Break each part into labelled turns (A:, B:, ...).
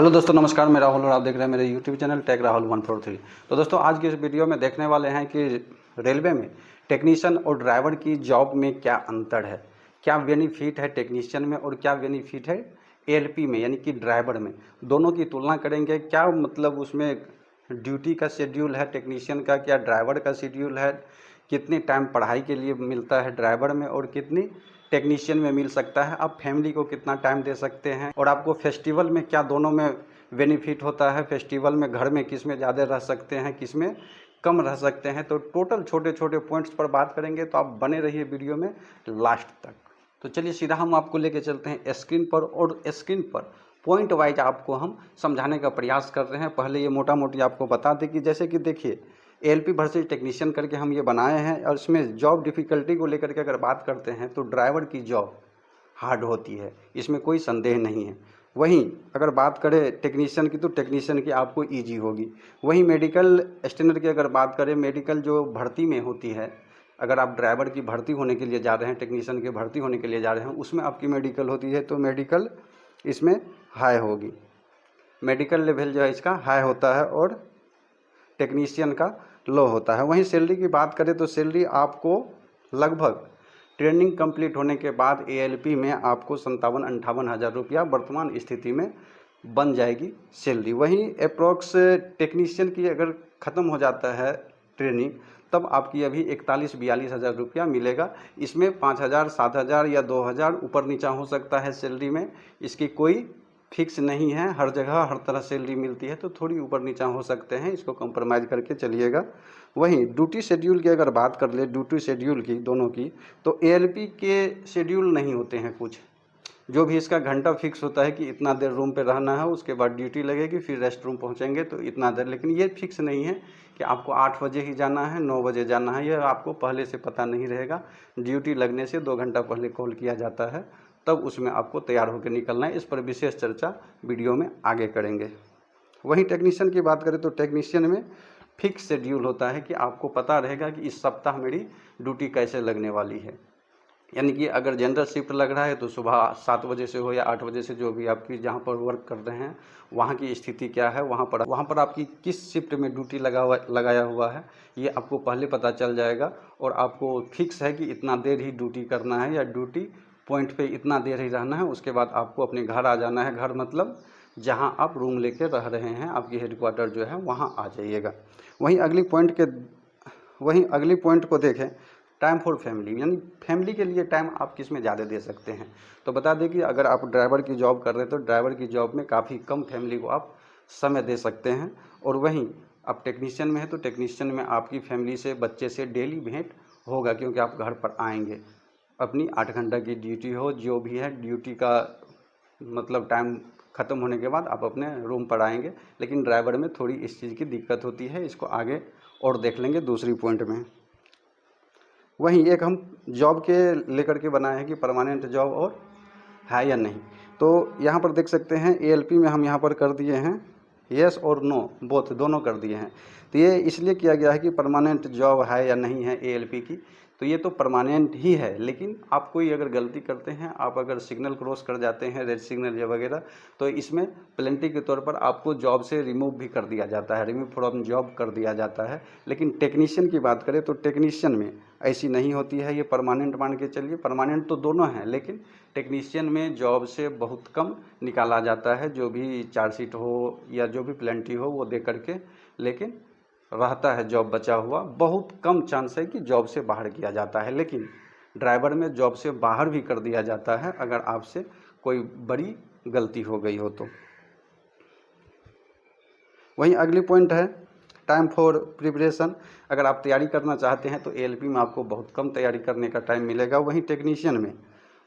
A: Hello दोस्तों, नमस्कार। मैं राहुल और आप देख रहे हैं मेरे यूट्यूब चैनल टेक राहुल 143। तो दोस्तों, आज की इस वीडियो में देखने वाले हैं कि रेलवे में टेक्नीशियन और ड्राइवर की जॉब में क्या अंतर है, क्या बेनिफिट है टेक्नीशियन में और क्या बेनिफिट है एएलपी में, यानी कि ड्राइवर में। दोनों की तुलना करेंगे। क्या मतलब उसमें ड्यूटी का शेड्यूल है टेक्नीशियन का, क्या ड्राइवर का शेड्यूल है, कितनी टाइम पढ़ाई के लिए मिलता है ड्राइवर में और कितनी टेक्नीशियन में मिल सकता है, आप फैमिली को कितना टाइम दे सकते हैं, और आपको फेस्टिवल में क्या दोनों में बेनिफिट होता है। फेस्टिवल में घर में किस में ज़्यादा रह सकते हैं, किस में कम रह सकते हैं। तो टोटल छोटे छोटे पॉइंट्स पर बात करेंगे, तो आप बने रहिए वीडियो में लास्ट तक। तो चलिए सीधा हम आपको लेके चलते हैं स्क्रीन पर, और स्क्रीन पर पॉइंट वाइज आपको हम समझाने का प्रयास कर रहे हैं। पहले ये मोटा मोटी आपको बता दें कि जैसे कि देखिए, एएलपी वर्सेज टेक्नीशियन करके हम ये बनाए हैं, और इसमें जॉब डिफ़िकल्टी को लेकर के अगर बात करते हैं तो ड्राइवर की जॉब हार्ड होती है, इसमें कोई संदेह नहीं है। वहीं अगर बात करें टेक्नीशियन की, तो टेक्नीशियन की आपको ईजी होगी। वहीं मेडिकल स्टैंडर्ड की अगर बात करें, मेडिकल जो भर्ती में होती है, अगर आप ड्राइवर की भर्ती होने के लिए जा रहे हैं, टेक्नीशियन की भर्ती होने के लिए जा रहे हैं, उसमें आपकी मेडिकल होती है, तो मेडिकल इसमें हाई होगी। मेडिकल लेवल जो है इसका हाई होता है और टेक्नीशियन का लो होता है। वहीं सैलरी की बात करें तो सैलरी आपको लगभग ट्रेनिंग कंप्लीट होने के बाद एएलपी में आपको 57-58 हज़ार रुपया वर्तमान स्थिति में बन जाएगी सैलरी। वहीं अप्रोक्स टेक्नीशियन की अगर ख़त्म हो जाता है ट्रेनिंग, तब आपकी अभी 41-42 हज़ार रुपया मिलेगा। इसमें 5,000, 7,000 या 2,000 ऊपर नीचा हो सकता है सैलरी में, इसकी कोई फिक्स नहीं है। हर जगह हर तरह सैलरी मिलती है, तो थोड़ी ऊपर नीचा हो सकते हैं, इसको कंप्रोमाइज़ करके चलिएगा। वहीं ड्यूटी शेड्यूल की अगर बात कर ले, ड्यूटी शेड्यूल की दोनों की, तो एएलपी के शेड्यूल नहीं होते हैं कुछ। जो भी इसका घंटा फिक्स होता है कि इतना देर रूम पे रहना है, उसके बाद ड्यूटी लगेगी, फिर रेस्ट रूम पहुँचेंगे तो इतना देर। लेकिन ये फिक्स नहीं है कि आपको 8 बजे ही जाना है, 9 बजे जाना है, यह आपको पहले से पता नहीं रहेगा। ड्यूटी लगने से 2 घंटा पहले कॉल किया जाता है, तब उसमें आपको तैयार होकर निकलना है। इस पर विशेष चर्चा वीडियो में आगे करेंगे। वहीं टेक्नीशियन की बात करें तो टेक्नीशियन में फिक्स शेड्यूल होता है कि आपको पता रहेगा कि इस सप्ताह मेरी ड्यूटी कैसे लगने वाली है। यानी कि अगर जनरल शिफ्ट लग रहा है तो सुबह 7 बजे से हो या 8 बजे से, जो भी आपकी जहाँ पर वर्क कर रहे हैं वहाँ की स्थिति क्या है, वहाँ पर आपकी किस शिफ्ट में ड्यूटी लगाया हुआ है, ये आपको पहले पता चल जाएगा। और आपको फिक्स है कि इतना देर ही ड्यूटी करना है या ड्यूटी पॉइंट पे इतना देर ही रहना है। उसके बाद आपको अपने घर आ जाना है। घर मतलब जहाँ आप रूम लेके रह रहे हैं, आपकी हेडक्वार्टर जो है वहाँ आ जाइएगा। वहीं अगली पॉइंट को देखें, टाइम फॉर फैमिली, यानी फैमिली के लिए टाइम आप किस में ज़्यादा दे सकते हैं। तो बता दें कि अगर आप ड्राइवर की जॉब कर रहे हैं तो ड्राइवर की जॉब में काफ़ी कम फैमिली को आप समय दे सकते हैं। और वहीं आप टेक्नीशियन में है तो टेक्नीशियन में आपकी फैमिली से, बच्चे से डेली भेंट होगा, क्योंकि आप घर पर आएंगे। अपनी 8 घंटा की ड्यूटी हो, जो भी है ड्यूटी का मतलब टाइम ख़त्म होने के बाद आप अपने रूम पर आएंगे। लेकिन ड्राइवर में थोड़ी इस चीज़ की दिक्कत होती है, इसको आगे और देख लेंगे दूसरी पॉइंट में। वहीं एक हम जॉब के लेकर के बनाए हैं कि परमानेंट जॉब और है या नहीं। तो यहाँ पर देख सकते हैं एएलपी में हम यहाँ पर कर दिए हैं येस और नो, बोथ दोनों कर दिए हैं। तो ये इसलिए किया गया है कि परमानेंट जॉब है या नहीं है एएलपी की। तो ये तो परमानेंट ही है, लेकिन आप कोई अगर गलती करते हैं, आप अगर सिग्नल क्रॉस कर जाते हैं, रेड सिग्नल या वगैरह, तो इसमें पेनल्टी के तौर पर आपको जॉब से रिमूव भी कर दिया जाता है, रिमूव फ्रॉम जॉब कर दिया जाता है। लेकिन टेक्नीशियन की बात करें तो टेक्नीशियन में ऐसी नहीं होती है, ये परमानेंट मान के चलिए। परमानेंट तो दोनों हैं, लेकिन टेक्नीशियन में जॉब से बहुत कम निकाला जाता है। जो भी चार्जशीट हो या जो भी पेनल्टी हो वो दे करके, लेकिन रहता है जॉब बचा हुआ। बहुत कम चांस है कि जॉब से बाहर किया जाता है, लेकिन ड्राइवर में जॉब से बाहर भी कर दिया जाता है अगर आपसे कोई बड़ी गलती हो गई हो तो। वहीं अगली पॉइंट है टाइम फॉर प्रिपरेशन। अगर आप तैयारी करना चाहते हैं तो एएलपी में आपको बहुत कम तैयारी करने का टाइम मिलेगा। वहीं टेक्नीशियन में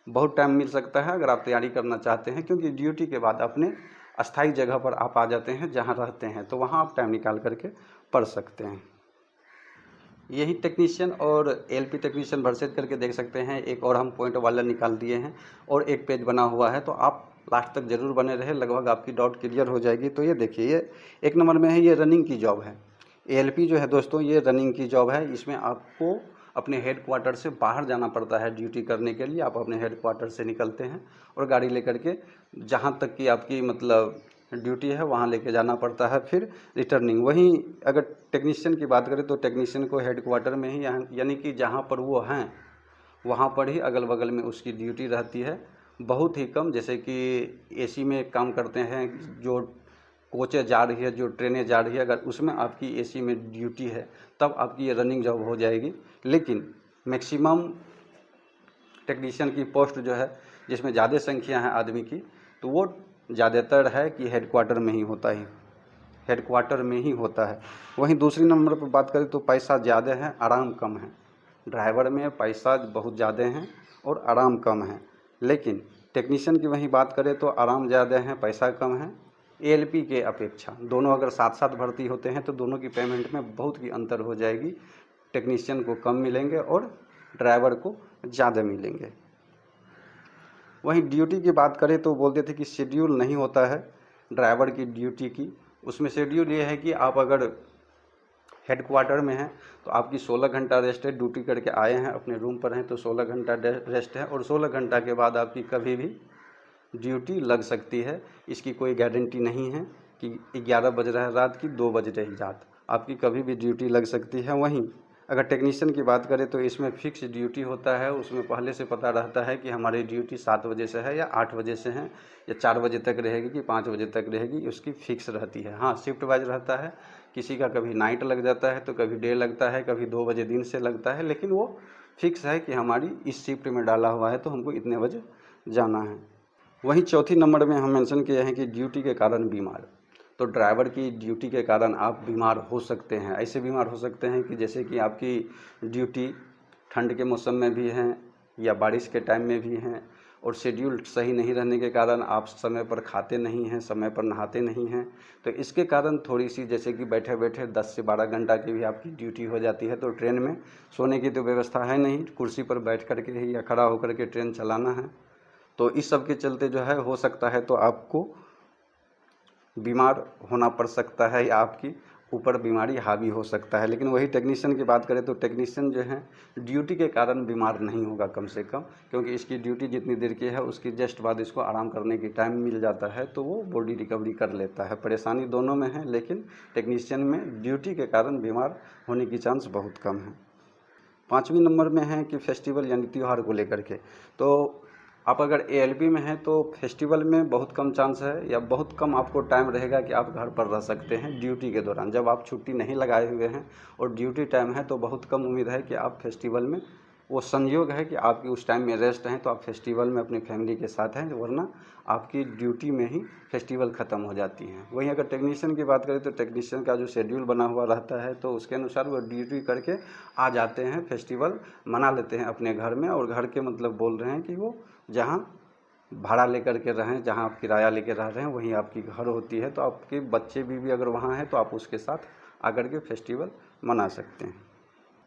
A: बहुत टाइम मिल सकता है अगर आप तैयारी करना चाहते हैं, क्योंकि ड्यूटी के बाद अपने अस्थायी जगह पर आप आ जाते हैं जहां रहते हैं, तो वहां आप टाइम निकाल करके पढ़ सकते हैं। यही टेक्नीशियन और एएलपी टेक्नीशियन वर्सेज करके देख सकते हैं। एक और हम पॉइंट वाला निकाल दिए हैं और एक पेज बना हुआ है, तो आप लास्ट तक जरूर बने रहे, लगभग आपकी डाउट क्लियर हो जाएगी। तो ये देखिए, ये 1 नंबर में है, ये रनिंग की जॉब है। एएलपी जो है दोस्तों, ये रनिंग की जॉब है। इसमें आपको अपने हेडक्वार्टर से बाहर जाना पड़ता है ड्यूटी करने के लिए। आप अपने हेडक्वार्टर से निकलते हैं और गाड़ी लेकर के जहाँ तक कि आपकी मतलब ड्यूटी है वहाँ लेके जाना पड़ता है, फिर रिटर्निंग। वहीं अगर टेक्नीशियन की बात करें तो टेक्नीशियन को हेडक्वार्टर में ही यानी कि जहाँ पर वो हैं वहाँ पर ही अगल बगल में उसकी ड्यूटी रहती है। बहुत ही कम, जैसे कि एसी में काम करते हैं, जो कोचें जा रही है, जो ट्रेनें जा रही है, अगर उसमें आपकी एसी में ड्यूटी है तब आपकी ये रनिंग जॉब हो जाएगी। लेकिन मैक्सिमम टेक्नीशियन की पोस्ट जो है जिसमें ज़्यादा संख्या है आदमी की, तो वो ज़्यादातर है कि हेडक्वार्टर में ही होता है, हेडक्वार्टर में ही होता है। वहीं दूसरी नंबर पर बात करें तो पैसा ज़्यादा है, आराम कम है। ड्राइवर में पैसा बहुत ज़्यादा है और आराम कम है, लेकिन टेक्नीशियन की वहीं बात करें तो आराम ज़्यादा है, पैसा कम है। एएलपी के अपेक्षा दोनों अगर साथ साथ भर्ती होते हैं तो दोनों की पेमेंट में बहुत ही अंतर हो जाएगी। टेक्नीशियन को कम मिलेंगे और ड्राइवर को ज़्यादा मिलेंगे। वहीं ड्यूटी की बात करें तो बोलते थे कि शेड्यूल नहीं होता है ड्राइवर की ड्यूटी की। उसमें शेड्यूल ये है कि आप अगर हेडक्वार्टर में हैं तो आपकी 16 घंटा रेस्ट है, ड्यूटी करके आए हैं अपने रूम पर हैं तो 16 घंटा रेस्ट है, और 16 घंटा के बाद आपकी कभी भी ड्यूटी लग सकती है। इसकी कोई गारंटी नहीं है कि 11 बज रहा है रात की 2 बज रही रात, आपकी कभी भी ड्यूटी लग सकती है। वहीं अगर टेक्नीशियन की बात करें तो इसमें फिक्स ड्यूटी होता है, उसमें पहले से पता रहता है कि हमारी ड्यूटी 7 बजे से है या 8 बजे से है या 4 बजे तक रहेगी कि 5 बजे तक रहेगी, उसकी फिक्स रहती है। हाँ, शिफ्ट वाइज रहता है, किसी का कभी नाइट लग जाता है तो कभी डे लगता है, कभी 2 बजे दिन से लगता है, लेकिन वो फिक्स है कि हमारी इस शिफ्ट में डाला हुआ है तो हमको इतने बजे जाना है। वहीं चौथी नंबर में हम मेंशन किए हैं कि ड्यूटी के कारण बीमार। तो ड्राइवर की ड्यूटी के कारण आप बीमार हो सकते हैं। ऐसे बीमार हो सकते हैं कि जैसे कि आपकी ड्यूटी ठंड के मौसम में भी है या बारिश के टाइम में भी हैं, और शेड्यूल सही नहीं रहने के कारण आप समय पर खाते नहीं हैं, समय पर नहाते नहीं हैं, तो इसके कारण थोड़ी सी जैसे कि बैठे बैठे 10 से 12 घंटा की भी आपकी ड्यूटी हो जाती है। तो ट्रेन में सोने की तो व्यवस्था है नहीं, कुर्सी पर बैठ करके ही या खड़ा होकर के ट्रेन चलाना है। तो इस सब के चलते जो है हो सकता है तो आपको बीमार होना पड़ सकता है या आपकी ऊपर बीमारी हावी हो सकता है। लेकिन वही टेक्नीशियन की बात करें तो टेक्नीशियन जो है ड्यूटी के कारण बीमार नहीं होगा कम से कम, क्योंकि इसकी ड्यूटी जितनी देर की है उसकी जस्ट बाद इसको आराम करने की टाइम मिल जाता है तो वो बॉडी रिकवरी कर लेता है। परेशानी दोनों में है, लेकिन टेक्नीशियन में ड्यूटी के कारण बीमार होने की चांस बहुत कम है। 5वीं नंबर में है कि फेस्टिवल यानी त्यौहार को लेकर के, तो आप अगर एएलपी में हैं तो फेस्टिवल में बहुत कम चांस है या बहुत कम आपको टाइम रहेगा कि आप घर पर रह सकते हैं ड्यूटी के दौरान। जब आप छुट्टी नहीं लगाए हुए हैं और ड्यूटी टाइम है तो बहुत कम उम्मीद है कि आप फेस्टिवल में, वो संयोग है कि आपकी उस टाइम में रेस्ट हैं तो आप फेस्टिवल में अपनी फैमिली के साथ हैं, वरना आपकी ड्यूटी में ही फेस्टिवल ख़त्म हो जाती है। वहीं अगर टेक्नीशियन की बात करें तो टेक्नीशियन का जो शेड्यूल बना हुआ रहता है तो उसके अनुसार वो ड्यूटी करके आ जाते हैं, फेस्टिवल मना लेते हैं अपने घर में। और घर के मतलब बोल रहे हैं कि वो जहाँ भाड़ा लेकर के रहें, जहाँ आप किराया लेकर रह रहे हैं वहीं आपकी घर होती है, तो आपके बच्चे भी अगर वहाँ हैं तो आप उसके साथ आकर के फेस्टिवल मना सकते हैं।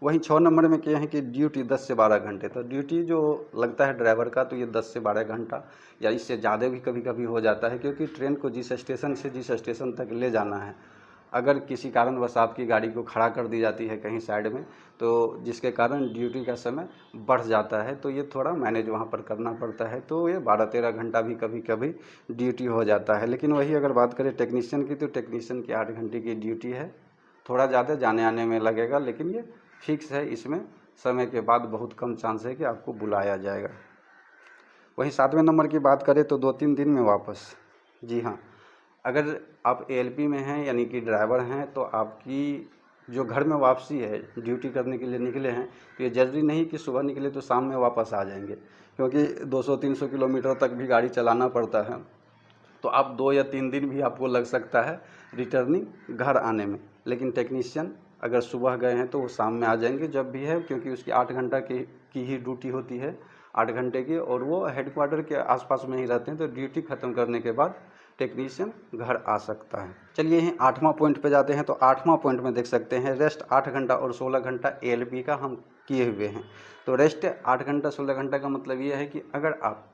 A: वहीं 6 नंबर में क्या है कि ड्यूटी 10 से 12 घंटे, तो ड्यूटी जो लगता है ड्राइवर का तो ये 10 से 12 घंटा या इससे ज़्यादा भी कभी कभी हो जाता है, क्योंकि ट्रेन को जिस स्टेशन से जिस स्टेशन तक ले जाना है, अगर किसी कारणवश आपकी गाड़ी को खड़ा कर दी जाती है कहीं साइड में, तो जिसके कारण ड्यूटी का समय बढ़ जाता है, तो ये थोड़ा मैनेज वहाँ पर करना पड़ता है, तो ये 12-13 घंटा भी कभी कभी ड्यूटी हो जाता है। लेकिन वही अगर बात करें टेक्नीशियन की तो टेक्नीशियन की 8 घंटे की ड्यूटी है, थोड़ा ज़्यादा जाने आने में लगेगा, लेकिन ये फिक्स है, इसमें समय के बाद बहुत कम चांस है कि आपको बुलाया जाएगा। वहीं 7वें नंबर की बात करें तो 2-3 दिन में वापस। जी हाँ, अगर आप एएलपी में हैं यानी कि ड्राइवर हैं तो आपकी जो घर में वापसी है, ड्यूटी करने के लिए निकले हैं तो ये ज़रूरी नहीं कि सुबह निकले तो शाम में वापस आ जाएंगे, क्योंकि 200-300 किलोमीटर तक भी गाड़ी चलाना पड़ता है, तो आप 2 या 3 दिन भी आपको लग सकता है रिटर्निंग घर आने में। लेकिन टेक्नीशियन अगर सुबह गए हैं तो वो शाम में आ जाएंगे जब भी है, क्योंकि उसकी 8 घंटा की ही ड्यूटी होती है, 8 घंटे की, और वो हेडक्वार्टर के आसपास में ही रहते हैं, तो ड्यूटी ख़त्म करने के बाद टेक्नीशियन घर आ सकता है। चलिए यहीं 8वां पॉइंट पे जाते हैं। तो 8वां पॉइंट में देख सकते हैं रेस्ट 8 घंटा और 16 घंटा एएलपी का हम किए हुए हैं। तो रेस्ट 8 घंटा 16 घंटा का मतलब ये है कि अगर आप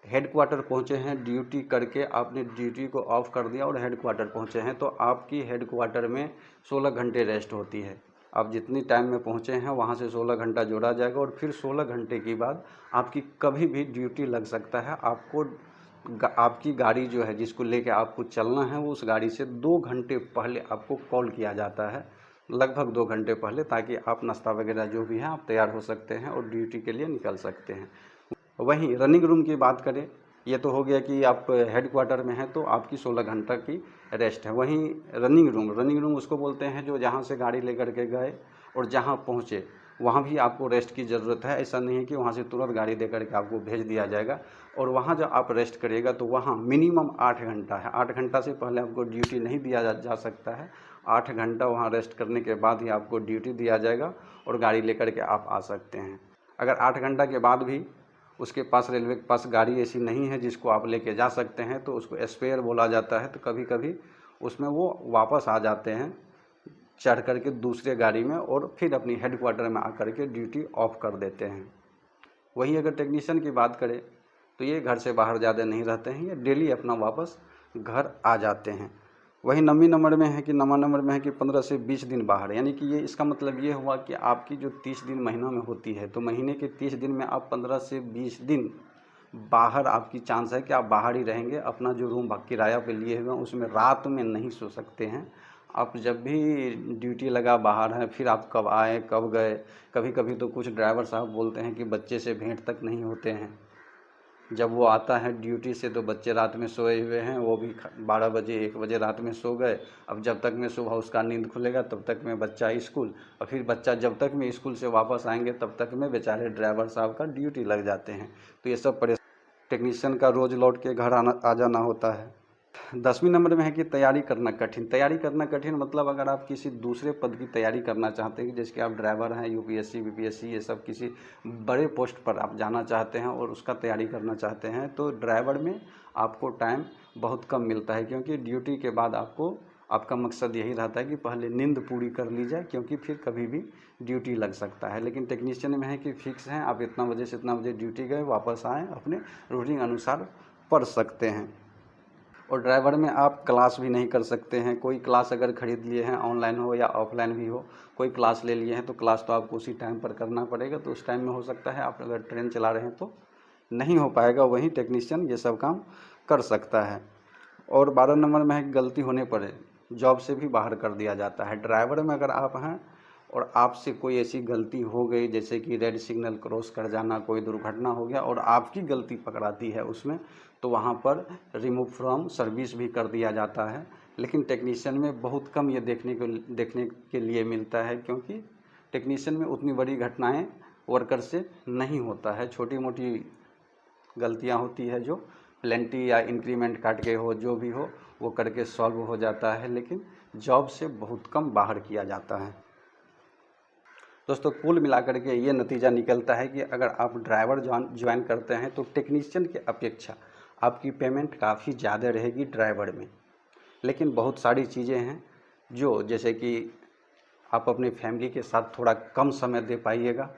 A: हेडक्वार्टर पहुंचे हैं ड्यूटी करके, आपने ड्यूटी को ऑफ कर दिया और हेडक्वार्टर पहुंचे हैं, तो आपकी हेडक्वार्टर में 16 घंटे रेस्ट होती है। आप जितनी टाइम में पहुंचे हैं वहां से 16 घंटा जोड़ा जाएगा और फिर 16 घंटे के बाद आपकी कभी भी ड्यूटी लग सकता है। आपको आपकी गाड़ी जो है जिसको लेके आपको चलना है वो उस गाड़ी से 2 घंटे पहले आपको कॉल किया जाता है, लगभग 2 घंटे पहले, ताकि आप नाश्ता वगैरह जो भी है आप तैयार हो सकते हैं और ड्यूटी के लिए निकल सकते हैं। वहीं रनिंग रूम की बात करें, ये तो हो गया कि आप हेडक्वार्टर में हैं तो आपकी 16 घंटा की रेस्ट है। वहीं रनिंग रूम उसको बोलते हैं जो जहाँ से गाड़ी लेकर के गए और जहाँ पहुँचे वहाँ भी आपको रेस्ट की ज़रूरत है। ऐसा नहीं है कि वहाँ से तुरंत गाड़ी दे करके आपको भेज दिया जाएगा। और वहाँ जब आप रेस्ट करिएगा तो वहाँ मिनिमम 8 घंटा है, 8 घंटा से पहले आपको ड्यूटी नहीं दिया जा सकता है। 8 घंटा वहाँ रेस्ट करने के बाद ही आपको ड्यूटी दिया जाएगा और गाड़ी लेकर के आप आ सकते हैं। अगर 8 घंटा के बाद भी उसके पास, रेलवे के पास गाड़ी ऐसी नहीं है जिसको आप लेके जा सकते हैं, तो उसको स्पेयर बोला जाता है। तो कभी कभी उसमें वो वापस आ जाते हैं चढ़ करके दूसरे गाड़ी में और फिर अपनी हेडक्वार्टर में आकर के ड्यूटी ऑफ कर देते हैं। वहीं अगर टेक्नीशियन की बात करें तो ये घर से बाहर ज़्यादा नहीं रहते हैं, ये डेली अपना वापस घर आ जाते हैं। वहीं नौवीं नंबर में है कि 15 से 20 दिन बाहर, यानी कि ये इसका मतलब ये हुआ कि आपकी जो 30 दिन महीना में होती है तो महीने के 30 दिन में आप 15 से 20 दिन बाहर, आपकी चांस है कि आप बाहर ही रहेंगे। अपना जो रूम किराया पे लिए हुए हैं उसमें रात में नहीं सो सकते हैं। आप जब भी ड्यूटी लगा बाहर हैं, फिर आप कब आए कब गए। कभी कभी तो कुछ ड्राइवर साहब बोलते हैं कि बच्चे से भेंट तक नहीं होते हैं। जब वो आता है ड्यूटी से तो बच्चे रात में सोए हुए हैं, वो भी 12 बजे 1 बजे रात में सो गए। अब जब तक में सुबह उसका नींद खुलेगा तब तक में बच्चा स्कूल, और फिर बच्चा जब तक में स्कूल से वापस आएंगे तब तक में बेचारे ड्राइवर साहब का ड्यूटी लग जाते हैं। तो ये सब टेक्नीशियन का रोज़ लौट के घर आ जाना होता है। 10वीं नंबर में है कि तैयारी करना कठिन। तैयारी करना कठिन मतलब अगर आप किसी दूसरे पद की तैयारी करना चाहते हैं, जैसे कि आप ड्राइवर हैं, यूपीएससी बीपीएससी ये सब किसी बड़े पोस्ट पर आप जाना चाहते हैं और उसका तैयारी करना चाहते हैं, तो ड्राइवर में आपको टाइम बहुत कम मिलता है। क्योंकि ड्यूटी के बाद आपका मकसद यही रहता है कि पहले नींद पूरी कर ली जाए, क्योंकि फिर कभी भी ड्यूटी लग सकता है। लेकिन टेक्नीशियन में है कि फिक्स हैं, आप इतना बजे से इतना बजे ड्यूटी गए, वापस आएँ, अपने रूटीन अनुसार पढ़ सकते हैं। और ड्राइवर में आप क्लास भी नहीं कर सकते हैं। कोई क्लास अगर ख़रीद लिए हैं, ऑनलाइन हो या ऑफलाइन भी हो, कोई क्लास ले लिए हैं तो क्लास तो आपको उसी टाइम पर करना पड़ेगा। तो उस टाइम में हो सकता है आप अगर ट्रेन चला रहे हैं तो नहीं हो पाएगा। वहीं टेक्नीशियन ये सब काम कर सकता है। और 12 नंबर में है गलती होने पर जॉब से भी बाहर कर दिया जाता है। ड्राइवर में अगर आप हैं और आपसे कोई ऐसी गलती हो गई, जैसे कि रेड सिग्नल क्रॉस कर जाना, कोई दुर्घटना हो गया और आपकी गलती पकड़ाती है उसमें, तो वहाँ पर रिमूव फ्रॉम सर्विस भी कर दिया जाता है। लेकिन टेक्नीशियन में बहुत कम ये देखने के लिए मिलता है, क्योंकि टेक्नीशियन में उतनी बड़ी घटनाएं वर्कर से नहीं होता है। छोटी मोटी गलतियां होती है जो प्लेंटी या इंक्रीमेंट काट के हो, जो भी हो वो करके सॉल्व हो जाता है, लेकिन जॉब से बहुत कम बाहर किया जाता है। दोस्तों कुल मिलाकर के ये नतीजा निकलता है कि अगर आप ड्राइवर ज्वाइन करते हैं तो टेक्नीशियन की अपेक्षा आपकी पेमेंट काफ़ी ज़्यादा रहेगी ड्राइवर में। लेकिन बहुत सारी चीज़ें हैं जो, जैसे कि आप अपनी फैमिली के साथ थोड़ा कम समय दे पाइएगा,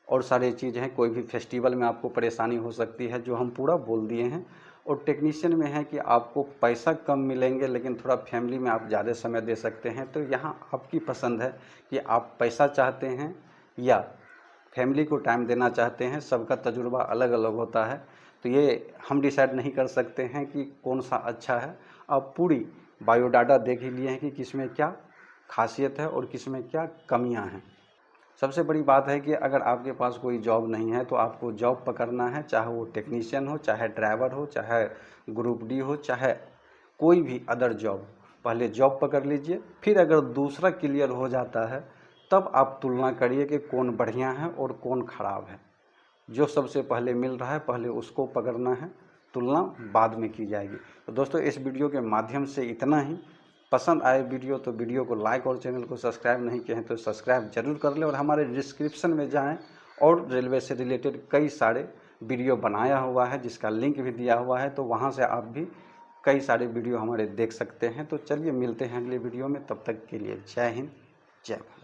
A: और सारी चीज़ हैं। कोई भी फेस्टिवल में आपको परेशानी हो सकती है, जो हम पूरा बोल दिए हैं। और टेक्नीशियन में है कि आपको पैसा कम मिलेंगे लेकिन थोड़ा फैमिली में आप ज़्यादा समय दे सकते हैं। तो यहाँ आपकी पसंद है कि आप पैसा चाहते हैं या फैमिली को टाइम देना चाहते हैं। सबका तजुर्बा अलग अलग होता है, तो ये हम डिसाइड नहीं कर सकते हैं कि कौन सा अच्छा है। आप पूरी बायोडाटा देख ही लिए हैं कि किसमें क्या खासियत है और किसमें क्या कमियां हैं। सबसे बड़ी बात है कि अगर आपके पास कोई जॉब नहीं है तो आपको जॉब पकड़ना है, चाहे वो टेक्नीशियन हो, चाहे ड्राइवर हो, चाहे ग्रुप डी हो, चाहे कोई भी अदर जॉब। पहले जॉब पकड़ लीजिए, फिर अगर दूसरा क्लियर हो जाता है तब आप तुलना करिए कि कौन बढ़िया है और कौन ख़राब है। जो सबसे पहले मिल रहा है पहले उसको पकड़ना है, तुलना बाद में की जाएगी। तो दोस्तों इस वीडियो के माध्यम से इतना ही। पसंद आए वीडियो तो वीडियो को लाइक और चैनल को सब्सक्राइब नहीं किए हैं तो सब्सक्राइब जरूर कर लें, और हमारे डिस्क्रिप्शन में जाएं और रेलवे से रिलेटेड कई सारे वीडियो बनाया हुआ है जिसका लिंक भी दिया हुआ है, तो वहां से आप भी कई सारे वीडियो हमारे देख सकते हैं। तो चलिए मिलते हैं अगले वीडियो में, तब तक के लिए जय हिंद जय भारत।